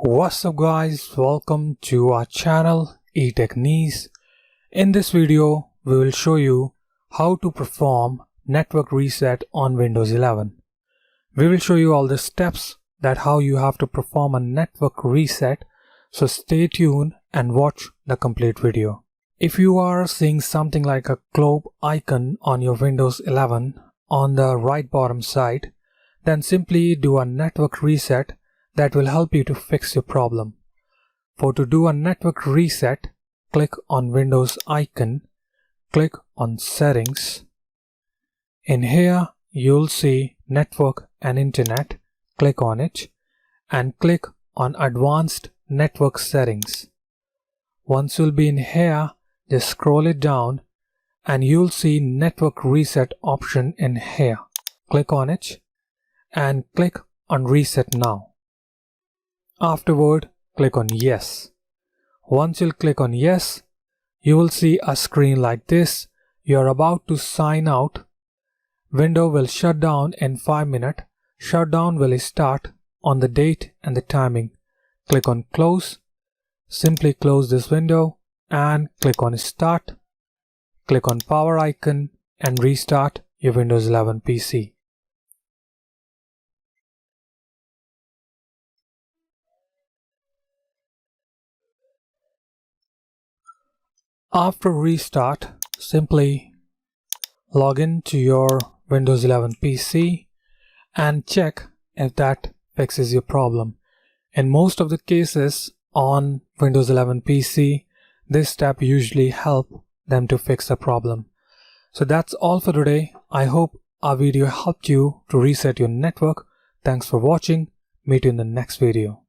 What's up guys, welcome to our channel Etechniz. In this video, we will show you how to perform network reset on Windows 11. We will show you all the steps that how you have to perform a network reset, so stay tuned and watch the complete video. If you are seeing something like a globe icon on your Windows 11 on the right bottom side, then simply do a network reset that will help you to fix your problem. To do a network reset, click on Windows icon, click on Settings. In here, you'll see Network and Internet. Click on it and click on Advanced Network Settings. Once you'll be in here, just scroll it down and you'll see Network Reset option in here. Click on it and click on Reset Now. Afterward, click on Yes. Once you'll click on Yes, you will see a screen like this. You're about to sign out. Window will shut down in 5 minutes. Shutdown will start on the date and the timing. Click on Close. Simply close this window and click on Start. Click on Power icon and restart your Windows 11 PC. After restart, simply log in to your Windows 11 PC and check if that fixes your problem. In most of the cases on Windows 11 PC, this step usually helps them to fix the problem. So that's all for today. I hope our video helped you to reset your network. Thanks for watching. Meet you in the next video.